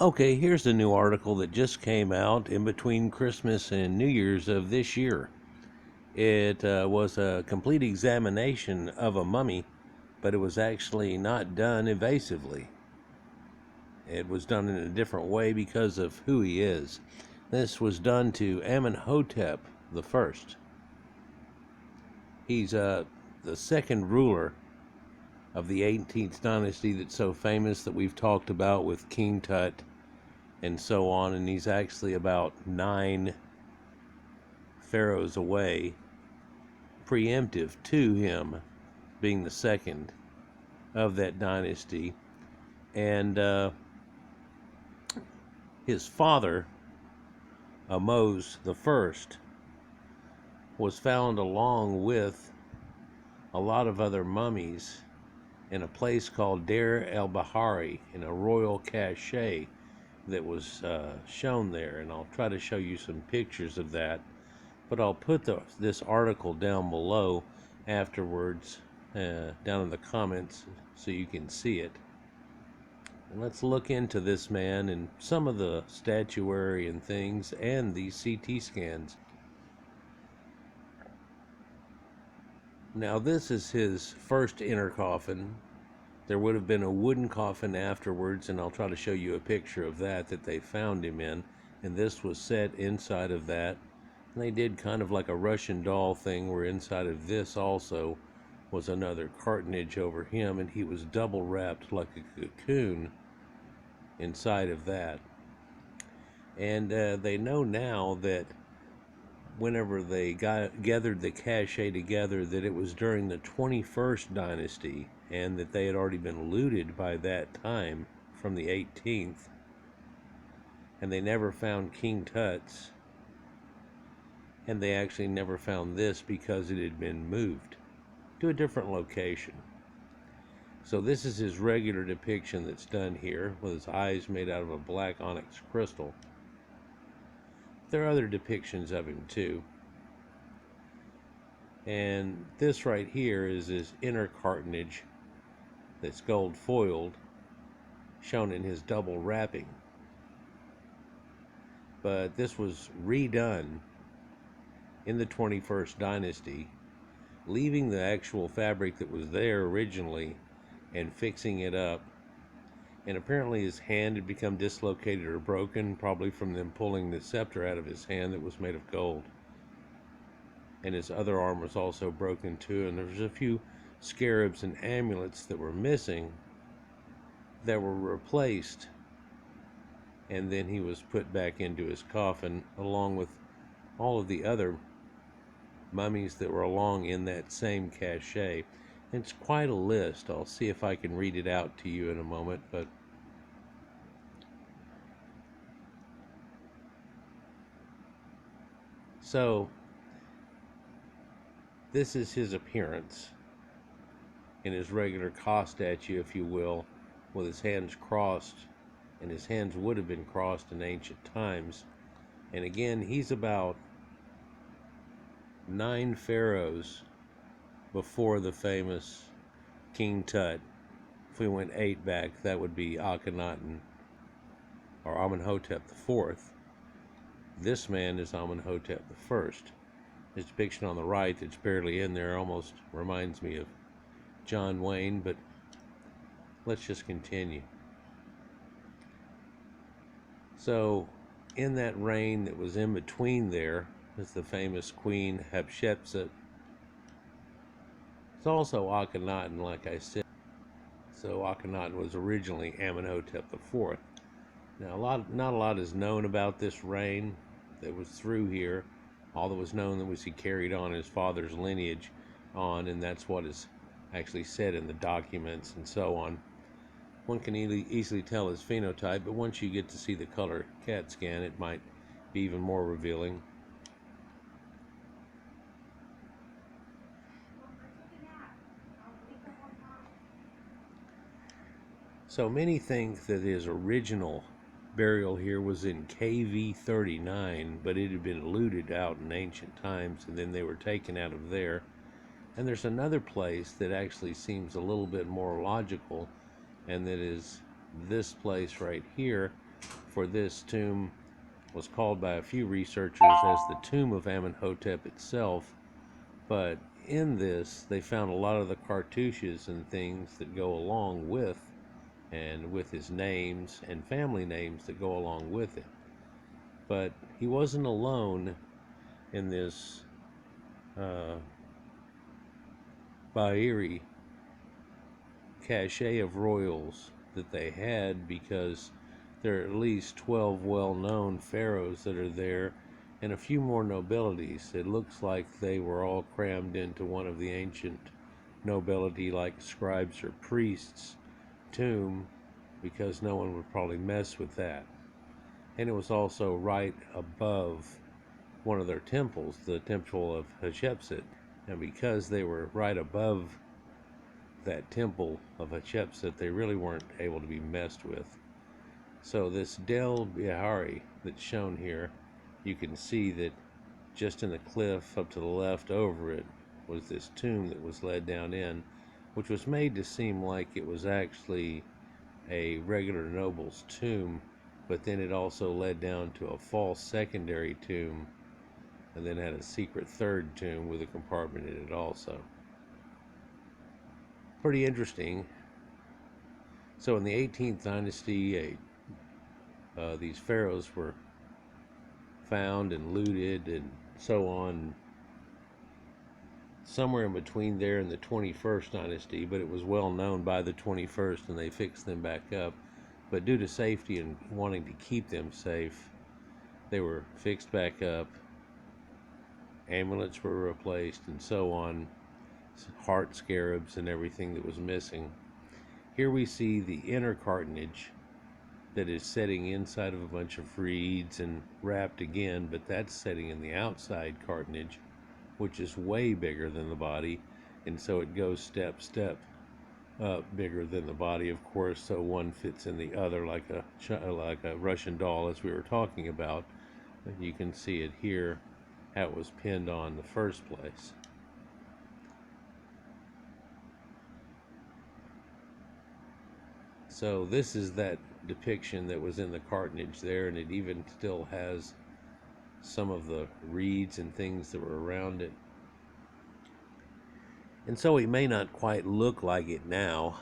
Okay, here's the new article that just came out in between Christmas and New Year's of this year. It was a complete examination of a mummy, but it was actually not done invasively. It was done in a different way because of who he is. This was done to Amenhotep I. He's the second ruler of the 18th dynasty that's so famous that we've talked about with King Tut and so on, and he's actually about 9 pharaohs away, preemptive to him being the second of that dynasty. And his father, Ahmose I, was found along with a lot of other mummies in a place called Deir el-Bahari, in a royal cache that was shown there, and I'll try to show you some pictures of that, but I'll put this article down below afterwards, down in the comments, so you can see it. And let's look into this man and some of the statuary and things and these CT scans. Now this is his first inner coffin. There would have been a wooden coffin afterwards, and I'll try to show you a picture of that they found him in, and this was set inside of that. And they did kind of like a Russian doll thing where inside of this also was another cartonnage over him, and he was double wrapped like a cocoon inside of that. And they know now that whenever they gathered the cache together, that it was during the 21st dynasty, and that they had already been looted by that time from the 18th, and they never found King Tut's, and they actually never found this because it had been moved to a different location. So this is his regular depiction that's done here, with his eyes made out of a black onyx crystal. There are other depictions of him too. And this right here is his inner cartonnage that's gold foiled, shown in his double wrapping. But this was redone in the 21st dynasty, leaving the actual fabric that was there originally and fixing it up. And apparently his hand had become dislocated or broken, probably from them pulling the scepter out of his hand that was made of gold. And his other arm was also broken too, and there was a few scarabs and amulets that were missing that were replaced, and then he was put back into his coffin along with all of the other mummies that were along in that same cache. It's quite a list. I'll see if I can read it out to you in a moment, but so this is his appearance in his regular Ka statue, if you will, with his hands crossed, and his hands would have been crossed in ancient times. And again, he's about 9 pharaohs before the famous King Tut. If we went 8 back, that would be Akenaten, or Amenhotep IV. This man is Amenhotep I. His depiction on the right that's barely in there almost reminds me of John Wayne, but let's just continue. So in that reign that was in between there is the famous Queen Hapshepsut. It's also Akenaten, like I said. So Akenaten was originally Amenhotep IV. Now not a lot is known about this reign that was through here. All that was known was he carried on his father's lineage on, and that's what is actually said in the documents and so on. One can easily tell his phenotype, but once you get to see the color CAT scan, it might be even more revealing. So many think that his original burial here was in KV 39, but it had been looted out in ancient times, and then they were taken out of there. And there's another place that actually seems a little bit more logical, and that is this place right here, for this tomb was called by a few researchers as the tomb of Amenhotep itself, but in this they found a lot of the cartouches and things that go along with, and with his names and family names that go along with it. But he wasn't alone in this Bahiri cache of royals that they had, because there are at least 12 well-known pharaohs that are there and a few more nobilities. It looks like they were all crammed into one of the ancient nobility, like scribes or priests, tomb, because no one would probably mess with that. And it was also right above one of their temples, the temple of Hatshepsut. And because they were right above that temple of Hatshepsut, they really weren't able to be messed with. So this Del Bihari that's shown here, you can see that just in the cliff up to the left over it was this tomb that was led down in, which was made to seem like it was actually a regular noble's tomb, but then it also led down to a false secondary tomb, and then had a secret third tomb with a compartment in it also. Pretty interesting. So in the 18th dynasty, these pharaohs were found and looted and so on, somewhere in between there and the 21st dynasty, but it was well known by the 21st and they fixed them back up. But due to safety and wanting to keep them safe, they were fixed back up, amulets were replaced and so on, heart scarabs and everything that was missing. Here we see the inner cartonnage that is setting inside of a bunch of reeds and wrapped again, but that's setting in the outside cartonnage, which is way bigger than the body, and so it goes step up, bigger than the body, of course, so one fits in the other like a Russian doll, as we were talking about. You can see it here, how it was pinned on in the first place. So this is that depiction that was in the cartonnage there, and it even still has some of the reeds and things that were around it. And so he may not quite look like it now,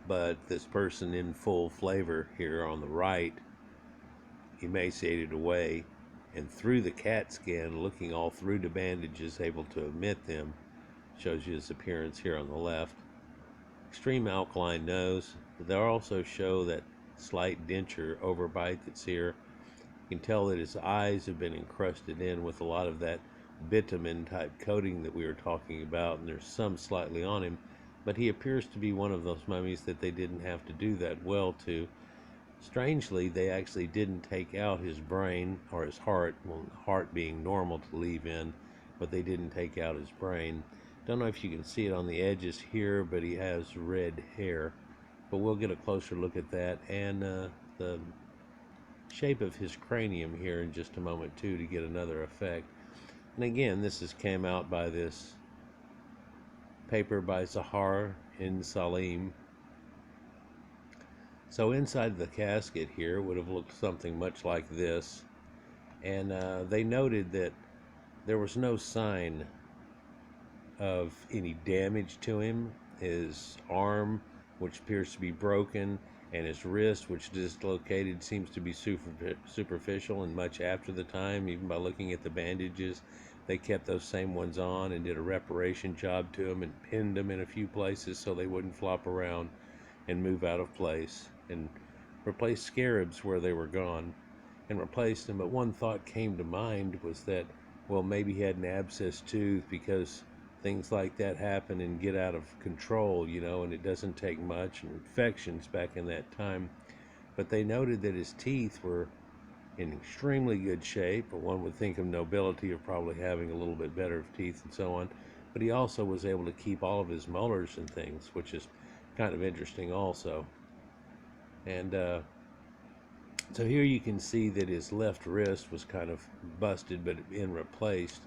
but this person in full flavor here on the right, emaciated away, and through the CAT scan, looking all through the bandages, able to omit them, shows you his appearance here on the left. Extreme alkaline nose. They also show that slight denture overbite that's here. You can tell that his eyes have been encrusted in with a lot of that bitumen type coating that we were talking about, and there's some slightly on him, but he appears to be one of those mummies that they didn't have to do that well to. Strangely, they actually didn't take out his brain or his heart, well, heart being normal to leave in, but they didn't take out his brain. Don't know if you can see it on the edges here, but he has red hair. But we'll get a closer look at that and the shape of his cranium here in just a moment too, to get another effect. And again, this came out by this paper by Zahar in Salim. So inside the casket here would have looked something much like this, and they noted that there was no sign of any damage to him. His arm, which appears to be broken, and his wrist, which dislocated, seems to be superficial and much after the time. Even by looking at the bandages, they kept those same ones on and did a reparation job to them and pinned them in a few places so they wouldn't flop around and move out of place, and replaced scarabs where they were gone and replaced them. But one thought came to mind was that, well, maybe he had an abscess tooth, because things like that happen and get out of control, you know, and it doesn't take much, and infections back in that time. But they noted that his teeth were in extremely good shape, but one would think of nobility of probably having a little bit better teeth and so on. But he also was able to keep all of his molars and things, which is kind of interesting also. And so here you can see that his left wrist was kind of busted but been replaced.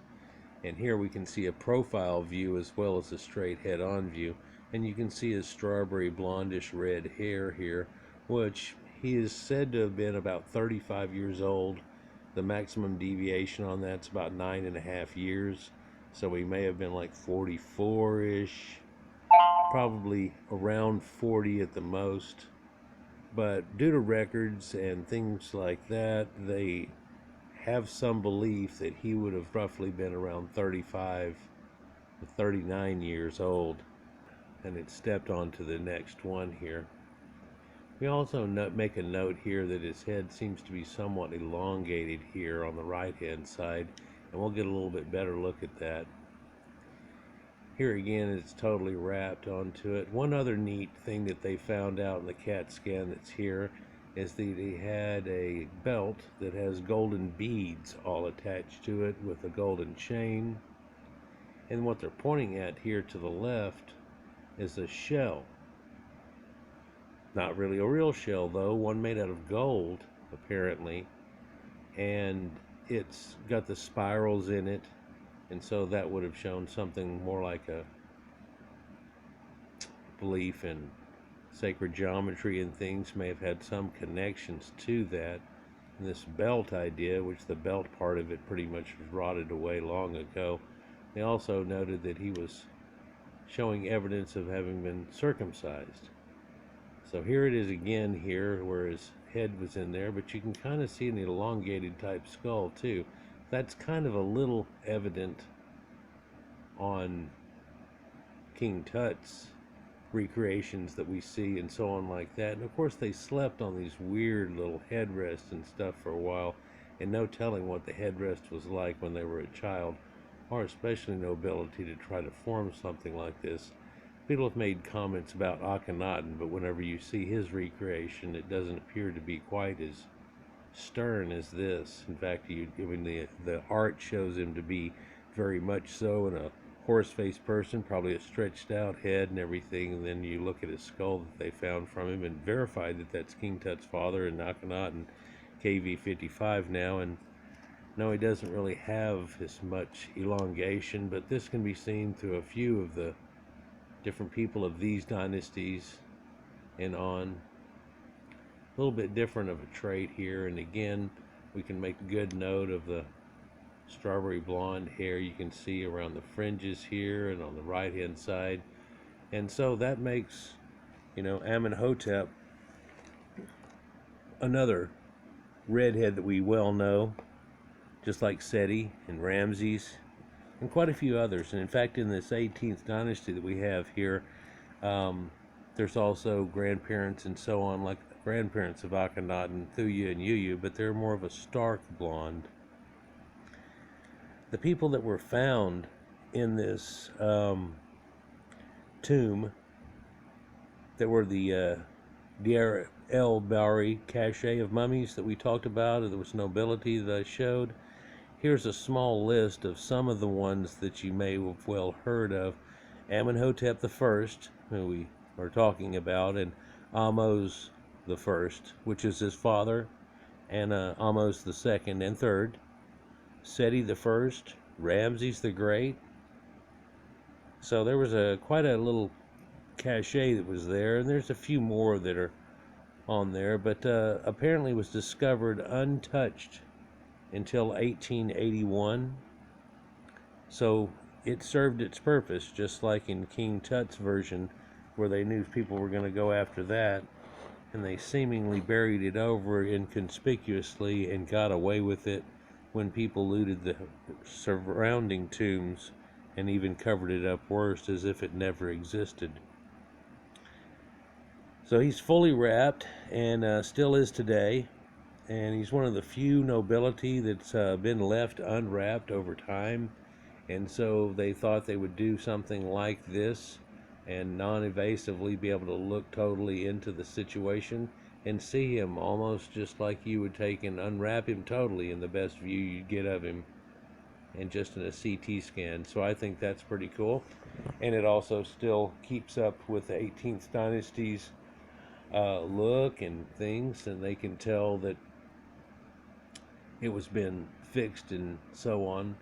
And here we can see a profile view as well as a straight head-on view. And you can see his strawberry blondish red hair here, which He is said to have been about 35 years old. The maximum deviation on that's about 9.5 years. So he may have been like 44-ish, probably around 40 at the most. But due to records and things like that, they have some belief that he would have roughly been around 35 to 39 years old. And it stepped on to the next one here. We also make a note here that his head seems to be somewhat elongated here on the right hand side, and we'll get a little bit better look at that. Here again, it's totally wrapped onto it. One other neat thing that they found out in the CAT scan that's here is that he had a belt that has golden beads all attached to it with a golden chain. And what they're pointing at here to the left is a shell. Not really a real shell though, one made out of gold apparently, and it's got the spirals in it, and so that would have shown something more like a belief in sacred geometry, and things may have had some connections to that. And this belt idea, which the belt part of it pretty much was rotted away long ago. They also noted that he was showing evidence of having been circumcised. So here it is again here where his head was in there, but you can kind of see an elongated type skull too. That's kind of a little evident on King Tut's recreations that we see and so on like that. And of course they slept on these weird little headrests and stuff for a while, and no telling what the headrest was like when they were a child, or especially no ability to try to form something like this. People have made comments about Akenaten, but whenever you see his recreation, it doesn't appear to be quite as stern as this. In fact, the art shows him to be very much so in a horse-faced person, probably a stretched out head and everything, and then you look at his skull that they found from him and verified that that's King Tut's father and Akenaten KV55 now, and no, he doesn't really have as much elongation, but this can be seen through a few of the different people of these dynasties and on. A little bit different of a trait here, and again we can make good note of the strawberry blonde hair you can see around the fringes here and on the right hand side. And so that makes, Amenhotep another redhead that we well know, just like Seti and Ramses and quite a few others. And in fact, in this 18th dynasty that we have here, there's also grandparents and so on, like grandparents of Akenaten, Thuya and Yuyu, but they're more of a stark blonde. The people that were found in this tomb that were the Deir el-Bahari cache of mummies that we talked about, there was nobility that I showed. Here's a small list of some of the ones that you may have well heard of. Amenhotep I, who we are talking about, and Ahmose I, which is his father, and Ahmose II and III. Seti I, Ramses the Great. So there was quite a little cache that was there, and there's a few more that are on there, but apparently was discovered untouched until 1881. So it served its purpose, just like in King Tut's version, where they knew people were going to go after that, and they seemingly buried it over inconspicuously and got away with it when people looted the surrounding tombs and even covered it up worse as if it never existed. So he's fully wrapped and still is today, and he's one of the few nobility that's been left unwrapped over time, and so they thought they would do something like this and non-evasively be able to look totally into the situation and see him almost just like you would take and unwrap him totally in the best view you'd get of him, and just in a CT scan. So I think that's pretty cool, and it also still keeps up with the 18th dynasty's look and things, and they can tell that it was been fixed and so on.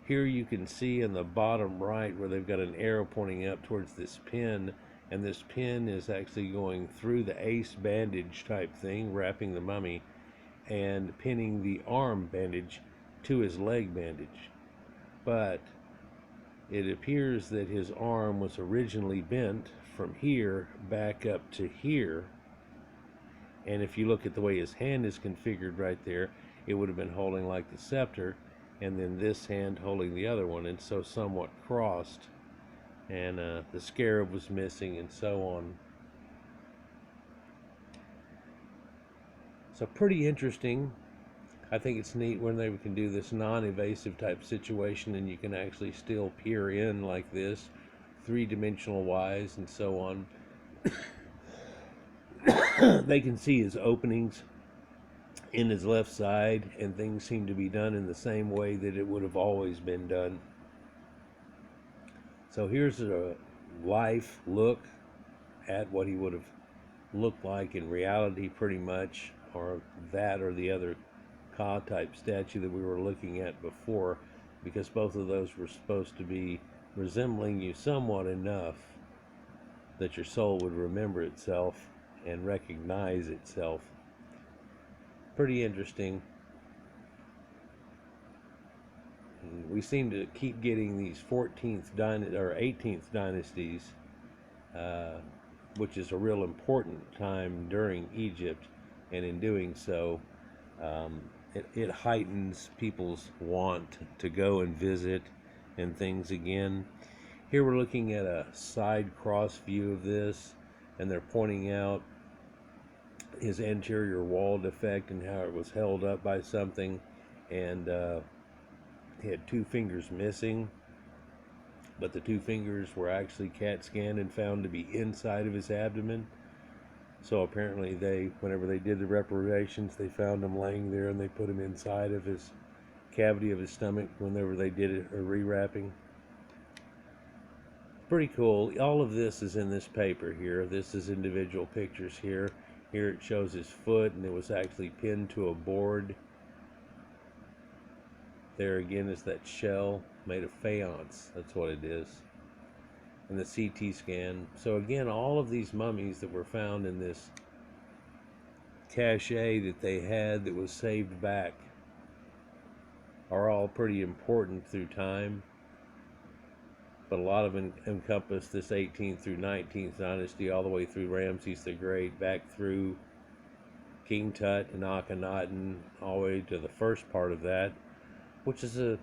Here you can see in the bottom right where they've got an arrow pointing up towards this pin and this pin is actually going through the ace bandage type thing, wrapping the mummy, and pinning the arm bandage to his leg bandage. But it appears that his arm was originally bent from here back up to here, and if you look at the way his hand is configured right there, it would have been holding like the scepter, and then this hand holding the other one, and so somewhat crossed, and the scarab was missing, and so on. So pretty interesting. I think it's neat when they can do this non-evasive type situation, and you can actually still peer in like this, three-dimensional wise, and so on. They can see his openings in his left side, and things seem to be done in the same way that it would have always been done. So here's a life look at what he would have looked like in reality, pretty much, or that or the other Ka type statue that we were looking at before, because both of those were supposed to be resembling you somewhat enough that your soul would remember itself and recognize itself. Pretty interesting. And we seem to keep getting these 14th or 18th dynasties, which is a real important time during Egypt, and in doing so, it heightens people's want to go and visit and things again. Here we're looking at a side cross view of this, and they're pointing out his anterior wall defect and how it was held up by something, and he had two fingers missing, but the two fingers were actually CAT scanned and found to be inside of his abdomen. So apparently whenever they did the reparations, they found him laying there, and they put him inside of his cavity of his stomach whenever they did it, or rewrapping. Pretty cool. All of this is in this paper here. This is individual pictures here. Here it shows his foot, and it was actually pinned to a board. There again is that shell made of faience. That's what it is. And the CT scan. So again, all of these mummies that were found in this cache that they had that was saved back are all pretty important through time. But a lot of them encompass this 18th through 19th dynasty, all the way through Ramses the Great, back through King Tut and Akenaten, all the way to the first part of that, which is the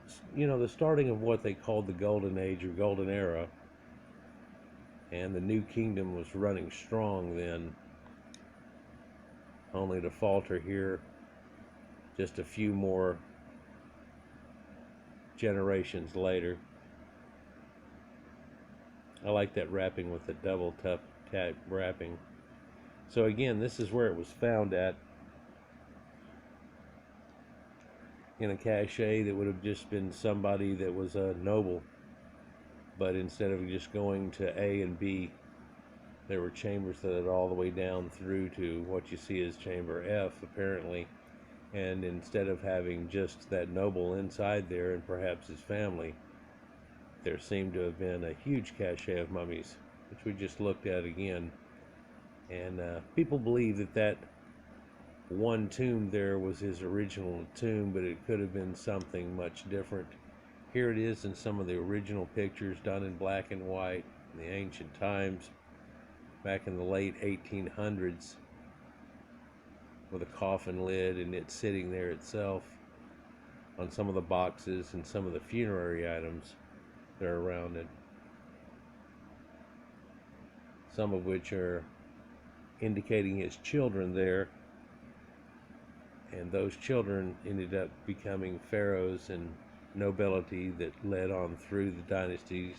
starting of what they called the Golden Age or Golden Era. And the New Kingdom was running strong then, only to falter here just a few more generations later. I like that wrapping with the double tap wrapping. So again, this is where it was found at, in a cache that would have just been somebody that was a noble. But instead of just going to A and B, there were chambers that led all the way down through to what you see as chamber F, apparently. And instead of having just that noble inside there and perhaps his family, there seemed to have been a huge cache of mummies, which we just looked at again. And people believe that one tomb there was his original tomb, but it could have been something much different. Here it is in some of the original pictures done in black and white in the ancient times, back in the late 1800s, with a coffin lid and it sitting there itself on some of the boxes and some of the funerary items that are around it, some of which are indicating his children there, and those children ended up becoming pharaohs and nobility that led on through the dynasties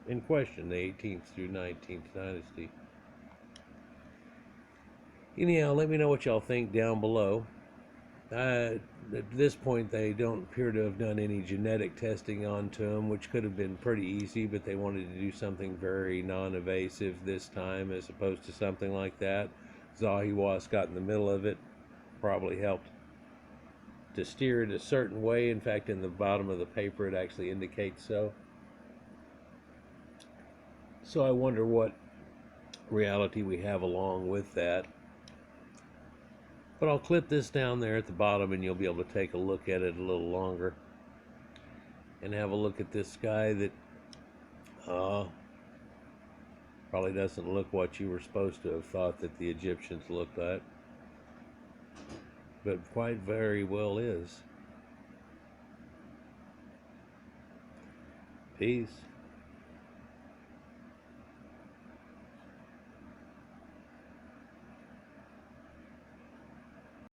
in question, the 18th through 19th dynasty. Anyhow, let me know what y'all think down below. At this point, they don't appear to have done any genetic testing onto them, which could have been pretty easy, but they wanted to do something very non-invasive this time as opposed to something like that. Zahiwas got in the middle of it, probably helped to steer it a certain way. In fact, in the bottom of the paper, it actually indicates so. So I wonder what reality we have along with that. But I'll clip this down there at the bottom and you'll be able to take a look at it a little longer and have a look at this guy that probably doesn't look what you were supposed to have thought that the Egyptians looked at, but quite very well is. Peace.